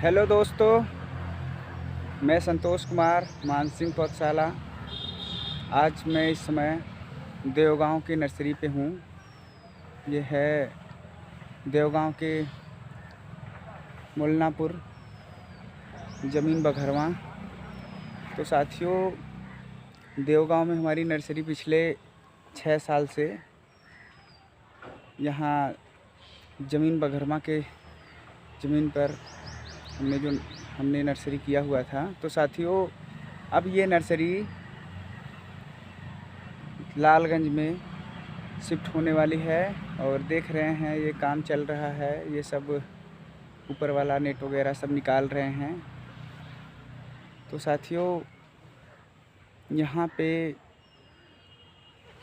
Hello दोस्तों, मैं संतोष कुमार मानसिंह पौधशाला। आज मैं इस समय देवगांव की नर्सरी पे हूँ। ये है देवगांव के मुलनापुर, ज़मीन बघरवा। तो साथियों, देवगांव में हमारी नर्सरी पिछले 6 साल से यहाँ ज़मीन बघरवा के ज़मीन पर हमने नर्सरी किया हुआ था। तो साथियों, अब ये नर्सरी लालगंज में शिफ्ट होने वाली है और देख रहे हैं ये काम चल रहा है। ये सब ऊपर वाला नेट वगैरह सब निकाल रहे हैं। तो साथियों, यहाँ पे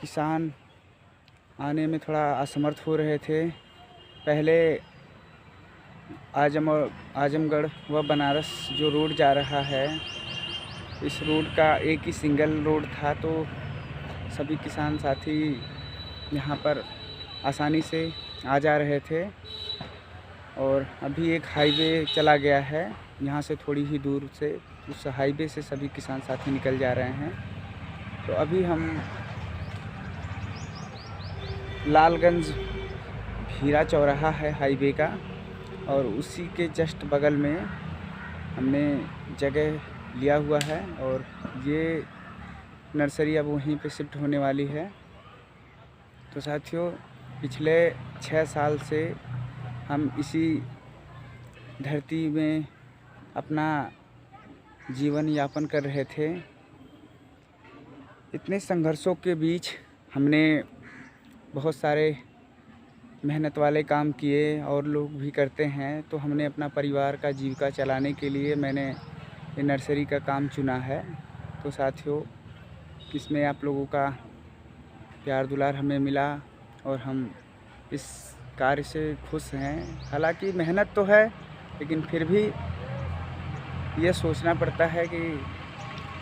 किसान आने में थोड़ा असमर्थ हो रहे थे। पहले आजमगढ़ व बनारस जो रोड जा रहा है, इस रोड का एक ही सिंगल रोड था, तो सभी किसान साथी यहाँ पर आसानी से आ जा रहे थे। और अभी एक हाईवे चला गया है, यहाँ से थोड़ी ही दूर से उस हाईवे से सभी किसान साथी निकल जा रहे हैं। तो अभी हम लालगंज भीरा चौराहा है हाईवे का, और उसी के जस्ट बगल में हमने जगह लिया हुआ है और ये नर्सरी अब वहीं पे शिफ्ट होने वाली है। तो साथियों, पिछले 6 साल से हम इसी धरती में अपना जीवन यापन कर रहे थे। इतने संघर्षों के बीच हमने बहुत सारे मेहनत वाले काम किए और लोग भी करते हैं। तो हमने अपना परिवार का जीविका चलाने के लिए मैंने ये नर्सरी का काम चुना है। तो साथियों, इसमें आप लोगों का प्यार दुलार हमें मिला और हम इस कार्य से खुश हैं। हालांकि मेहनत तो है, लेकिन फिर भी ये सोचना पड़ता है कि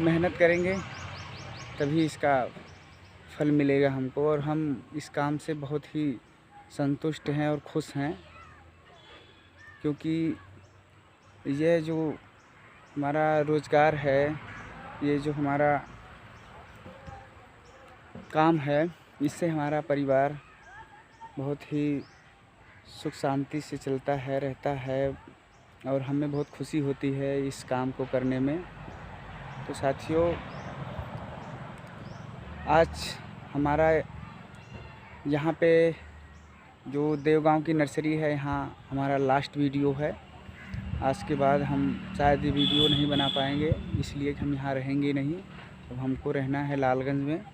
मेहनत करेंगे तभी इसका फल मिलेगा हमको। और हम इस काम से बहुत ही संतुष्ट हैं और खुश हैं, क्योंकि यह जो हमारा रोज़गार है, ये जो हमारा काम है, इससे हमारा परिवार बहुत ही सुख शांति से चलता है, रहता है, और हमें बहुत खुशी होती है इस काम को करने में। तो साथियों, आज हमारा यहाँ पे जो देवगांव की नर्सरी है, यहाँ हमारा लास्ट वीडियो है। आज के बाद हम शायद ये वीडियो नहीं बना पाएंगे, इसलिए कि हम यहाँ रहेंगे नहीं। अब हमको रहना है लालगंज में।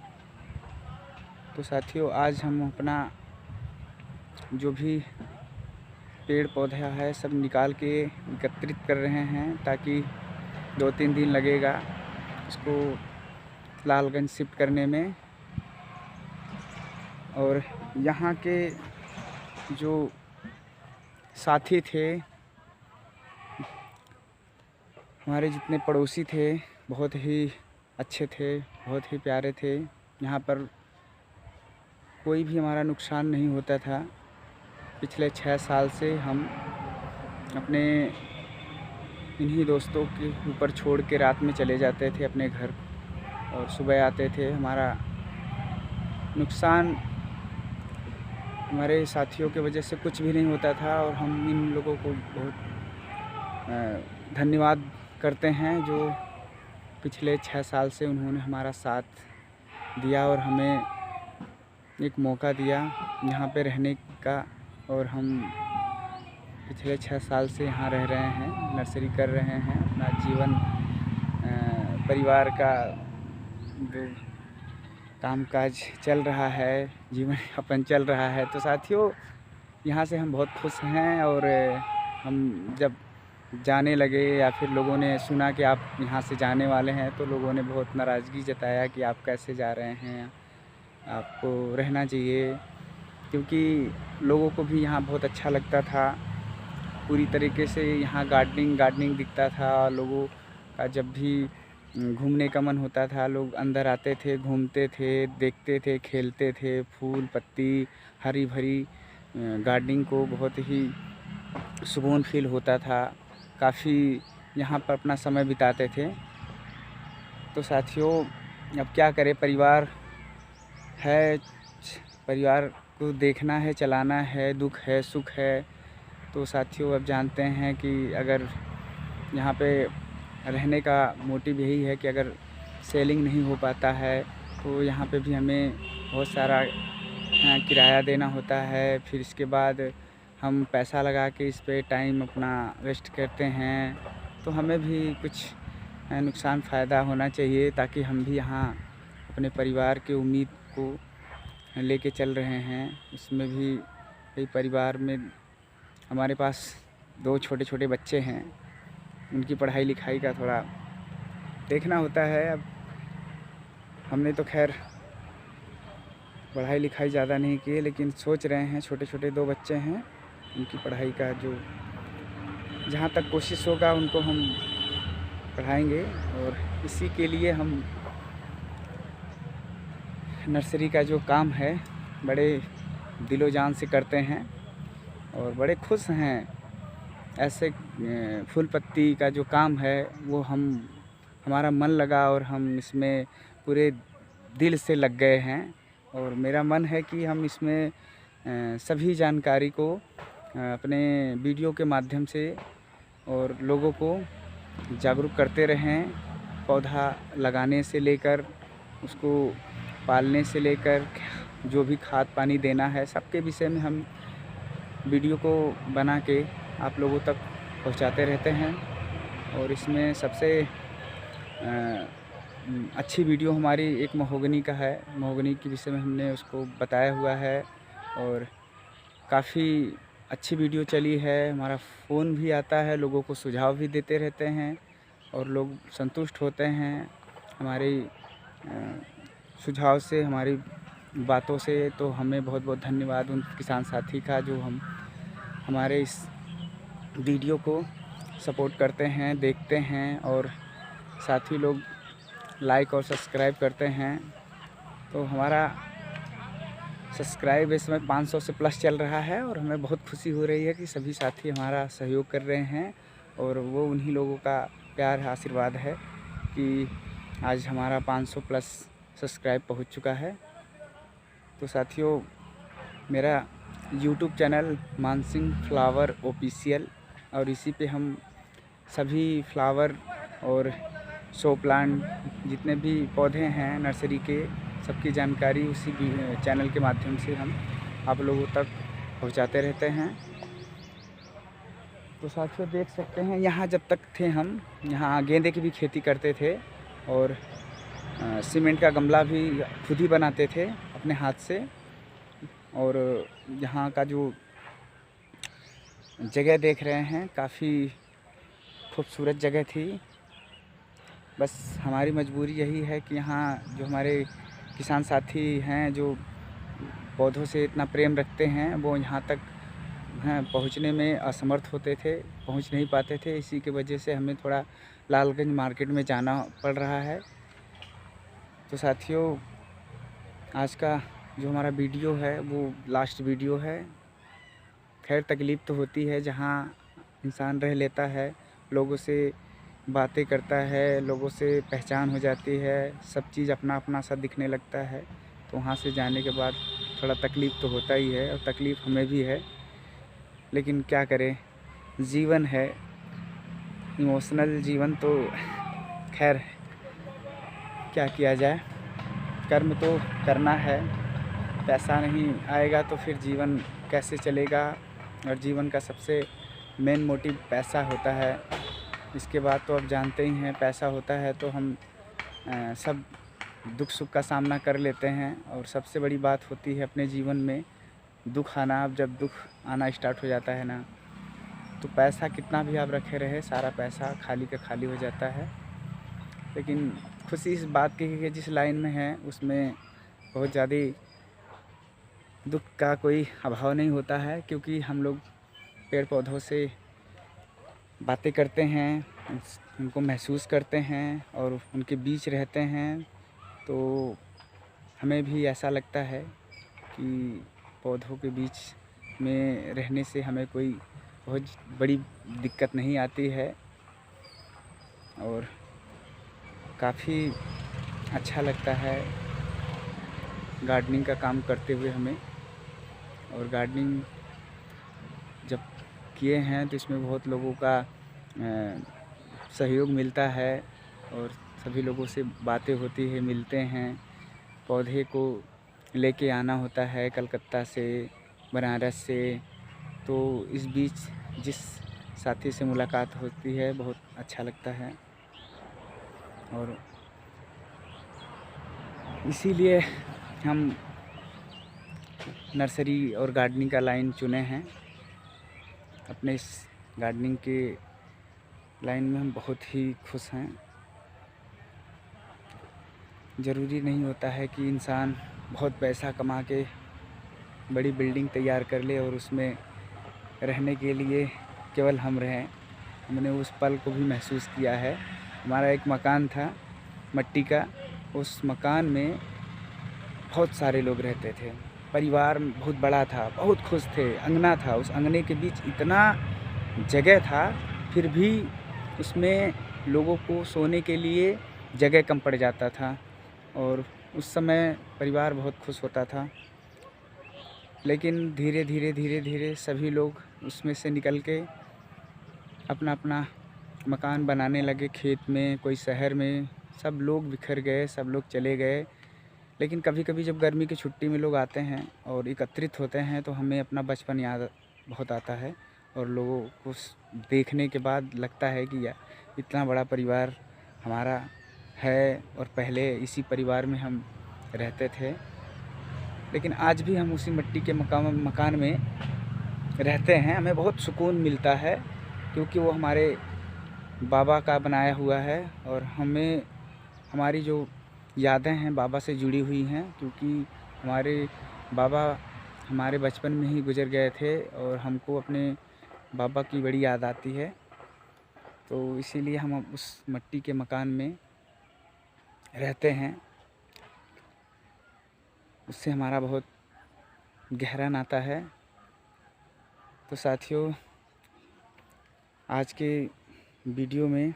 तो साथियों, आज हम अपना जो भी पेड़ पौधा है सब निकाल के एकत्रित कर रहे हैं, ताकि 2-3 दिन लगेगा इसको लालगंज शिफ्ट करने में। और यहाँ के जो साथी थे, हमारे जितने पड़ोसी थे, बहुत ही अच्छे थे, बहुत ही प्यारे थे। यहाँ पर कोई भी हमारा नुकसान नहीं होता था। पिछले 6 साल से हम अपने इन्हीं दोस्तों के ऊपर छोड़ के रात में चले जाते थे अपने घर, और सुबह आते थे। हमारा नुकसान हमारे साथियों की वजह से कुछ भी नहीं होता था, और हम इन लोगों को बहुत धन्यवाद करते हैं जो पिछले 6 साल से उन्होंने हमारा साथ दिया और हमें एक मौका दिया यहाँ पे रहने का। और हम पिछले 6 साल से यहाँ रह रहे हैं, नर्सरी कर रहे हैं, अपना जीवन परिवार का जो कामकाज चल रहा है, जीवन यापन चल रहा है। तो साथियों, यहाँ से हम बहुत खुश हैं। और हम जब जाने लगे या फिर लोगों ने सुना कि आप यहाँ से जाने वाले हैं, तो लोगों ने बहुत नाराज़गी जताया कि आप कैसे जा रहे हैं, आपको रहना चाहिए। क्योंकि लोगों को भी यहाँ बहुत अच्छा लगता था। पूरी तरीके से यहाँ गार्डनिंग दिखता था। लोगों का जब भी घूमने का मन होता था, लोग अंदर आते थे, घूमते थे, देखते थे, खेलते थे। फूल पत्ती हरी भरी गार्डनिंग को बहुत ही सुकून फील होता था। काफ़ी यहाँ पर अपना समय बिताते थे। तो साथियों अब क्या करें, परिवार है, परिवार को देखना है, चलाना है, दुख है, सुख है। तो साथियों अब जानते हैं कि अगर यहाँ पे रहने का मोटिव यही है कि अगर सेलिंग नहीं हो पाता है तो यहाँ पे भी हमें बहुत सारा किराया देना होता है। फिर इसके बाद हम पैसा लगा के इस पे टाइम अपना वेस्ट करते हैं, तो हमें भी कुछ नुकसान फ़ायदा होना चाहिए, ताकि हम भी यहाँ अपने परिवार की उम्मीद को लेके चल रहे हैं। उसमें भी कई परिवार में हमारे पास 2 छोटे-छोटे बच्चे हैं, उनकी पढ़ाई लिखाई का थोड़ा देखना होता है। अब हमने तो खैर पढ़ाई लिखाई ज़्यादा नहीं की है, लेकिन सोच रहे हैं, छोटे-छोटे 2 बच्चे हैं, उनकी पढ़ाई का जो जहाँ तक कोशिश होगा उनको हम पढ़ाएंगे। और इसी के लिए हम नर्सरी का जो काम है बड़े दिलो जान से करते हैं और बड़े खुश हैं। ऐसे फूल पत्ती का जो काम है वो हमारा मन लगा और हम इसमें पूरे दिल से लग गए हैं। और मेरा मन है कि हम इसमें सभी जानकारी को अपने वीडियो के माध्यम से और लोगों को जागरूक करते रहें। पौधा लगाने से लेकर उसको पालने से लेकर जो भी खाद पानी देना है, सबके विषय में हम वीडियो को बना के आप लोगों तक पहुंचाते रहते हैं। और इसमें सबसे अच्छी वीडियो हमारी एक महोगनी का है। महोगनी के विषय में हमने उसको बताया हुआ है और काफ़ी अच्छी वीडियो चली है। हमारा फ़ोन भी आता है, लोगों को सुझाव भी देते रहते हैं और लोग संतुष्ट होते हैं हमारे सुझाव से, हमारी बातों से। तो हमें बहुत बहुत धन्यवाद उन किसान साथी का जो हमारे इस वीडियो को सपोर्ट करते हैं, देखते हैं और साथी लोग लाइक और सब्सक्राइब करते हैं। तो हमारा सब्सक्राइब इस समय 500 से प्लस चल रहा है और हमें बहुत खुशी हो रही है कि सभी साथी हमारा सहयोग कर रहे हैं। और वो उन्हीं लोगों का प्यार आशीर्वाद है कि आज हमारा 500 प्लस सब्सक्राइब पहुंच चुका है। तो साथियों मेरा YouTube channel Mansingh flower official, और इसी पे हम सभी फ्लावर और शो प्लांट जितने भी पौधे हैं नर्सरी के, सबकी जानकारी उसी चैनल के माध्यम से हम आप लोगों तक पहुंचाते रहते हैं। तो साथियों देख सकते हैं, यहाँ जब तक थे हम, यहाँ गेंदे की भी खेती करते थे और सीमेंट का गमला भी खुद ही बनाते थे अपने हाथ से। और यहाँ का जो जगह देख रहे हैं काफ़ी खूबसूरत जगह थी। बस हमारी मजबूरी यही है कि यहाँ जो हमारे किसान साथी हैं जो पौधों से इतना प्रेम रखते हैं, वो यहाँ तक पहुँचने में असमर्थ होते थे, पहुँच नहीं पाते थे। इसी की वजह से हमें थोड़ा लालगंज मार्केट में जाना पड़ रहा है। तो साथियों आज का जो हमारा वीडियो है वो लास्ट वीडियो है। खैर तकलीफ़ तो होती है, जहाँ इंसान रह लेता है, लोगों से बातें करता है, लोगों से पहचान हो जाती है, सब चीज़ अपना अपना सा दिखने लगता है। तो वहाँ से जाने के बाद थोड़ा तकलीफ़ तो होता ही है और तकलीफ़ हमें भी है, लेकिन क्या करें, जीवन है, इमोशनल जीवन। तो खैर क्या किया जाए, कर्म तो करना है। पैसा नहीं आएगा तो फिर जीवन कैसे चलेगा। और जीवन का सबसे मेन मोटिव पैसा होता है। इसके बाद तो अब जानते ही हैं, पैसा होता है तो हम सब दुख सुख का सामना कर लेते हैं। और सबसे बड़ी बात होती है अपने जीवन में दुख आना। अब जब दुख आना स्टार्ट हो जाता है ना, तो पैसा कितना भी आप रखे रहे, सारा पैसा खाली का खाली हो जाता है। लेकिन खुशी इस बात की है कि जिस लाइन में है उसमें बहुत ज़्यादा दुख का कोई अभाव नहीं होता है, क्योंकि हम लोग पेड़ पौधों से बातें करते हैं, उनको महसूस करते हैं और उनके बीच रहते हैं। तो हमें भी ऐसा लगता है कि पौधों के बीच में रहने से हमें कोई बहुत बड़ी दिक्कत नहीं आती है और काफ़ी अच्छा लगता है गार्डनिंग का काम करते हुए हमें। और गार्डनिंग जब किए हैं तो इसमें बहुत लोगों का सहयोग मिलता है और सभी लोगों से बातें होती है, मिलते हैं। पौधे को लेके आना होता है कलकत्ता से, बनारस से, तो इस बीच जिस साथी से मुलाकात होती है बहुत अच्छा लगता है। और इसीलिए हम नर्सरी और गार्डनिंग का लाइन चुने हैं। अपने इस गार्डनिंग के लाइन में हम बहुत ही खुश हैं। ज़रूरी नहीं होता है कि इंसान बहुत पैसा कमा के बड़ी बिल्डिंग तैयार कर ले और उसमें रहने के लिए केवल हम रहें। हमने उस पल को भी महसूस किया है। हमारा एक मकान था मिट्टी का, उस मकान में बहुत सारे लोग रहते थे, परिवार बहुत बड़ा था, बहुत खुश थे, अंगना था, उस अंगने के बीच इतना जगह था, फिर भी उसमें लोगों को सोने के लिए जगह कम पड़ जाता था और उस समय परिवार बहुत खुश होता था। लेकिन धीरे धीरे सभी लोग उसमें से निकल के अपना अपना मकान बनाने लगे, खेत में, कोई शहर में, सब लोग बिखर गए, सब लोग चले गए। लेकिन कभी कभी जब गर्मी की छुट्टी में लोग आते हैं और एकत्रित होते हैं तो हमें अपना बचपन याद बहुत आता है और लोगों को देखने के बाद लगता है कि यार इतना बड़ा परिवार हमारा है और पहले इसी परिवार में हम रहते थे। लेकिन आज भी हम उसी मिट्टी के मकान में रहते हैं। हमें बहुत सुकून मिलता है क्योंकि वो हमारे बाबा का बनाया हुआ है और हमें हमारी जो यादें हैं बाबा से जुड़ी हुई हैं, क्योंकि हमारे बाबा हमारे बचपन में ही गुजर गए थे और हमको अपने बाबा की बड़ी याद आती है। तो इसीलिए हम उस मिट्टी के मकान में रहते हैं। उससे हमारा बहुत गहरा नाता है। तो साथियों, आज के वीडियो में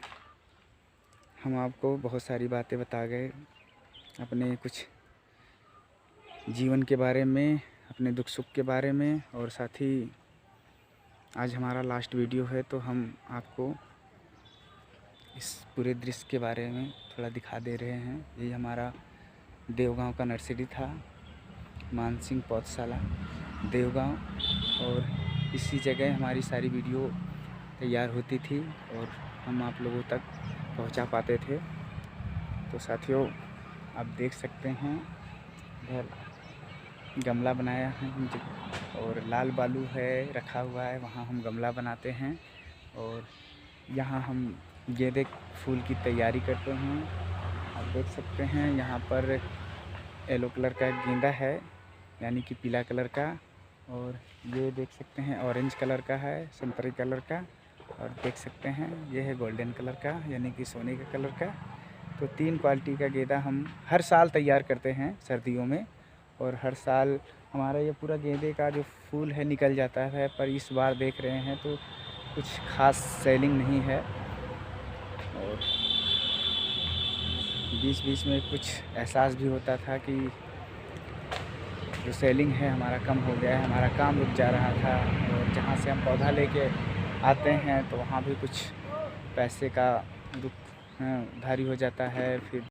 हम आपको बहुत सारी बातें बता गए, अपने कुछ जीवन के बारे में, अपने दुख सुख के बारे में, और साथ ही आज हमारा लास्ट वीडियो है तो हम आपको इस पूरे दृश्य के बारे में थोड़ा दिखा दे रहे हैं। ये हमारा देवगांव का नर्सरी था, मानसिंह पौधशाला देवगांव, और इसी जगह हमारी सारी वीडियो तैयार होती थी और हम आप लोगों तक पहुंचा पाते थे। तो साथियों, आप देख सकते हैं इधर गमला बनाया है और लाल बालू है रखा हुआ है, वहाँ हम गमला बनाते हैं और यहाँ हम गेंदे फूल की तैयारी करते हैं। आप देख सकते हैं यहाँ पर येलो कलर का गेंदा है, यानी कि पीला कलर का, और ये देख सकते हैं ऑरेंज कलर का है, संतरी कलर का, और देख सकते हैं ये है गोल्डन कलर का, यानी कि सोने का कलर का। तो 3 क्वालिटी का गेंदा हम हर साल तैयार करते हैं सर्दियों में, और हर साल हमारा ये पूरा गेंदे का जो फूल है निकल जाता है। पर इस बार देख रहे हैं तो कुछ खास सेलिंग नहीं है और बीच बीच में कुछ एहसास भी होता था कि जो सेलिंग है हमारा कम हो गया है, हमारा काम रुक जा रहा था। और जहाँ से हम पौधा लेके आते हैं तो वहाँ भी कुछ पैसे का दुख भारी हो जाता है। फिर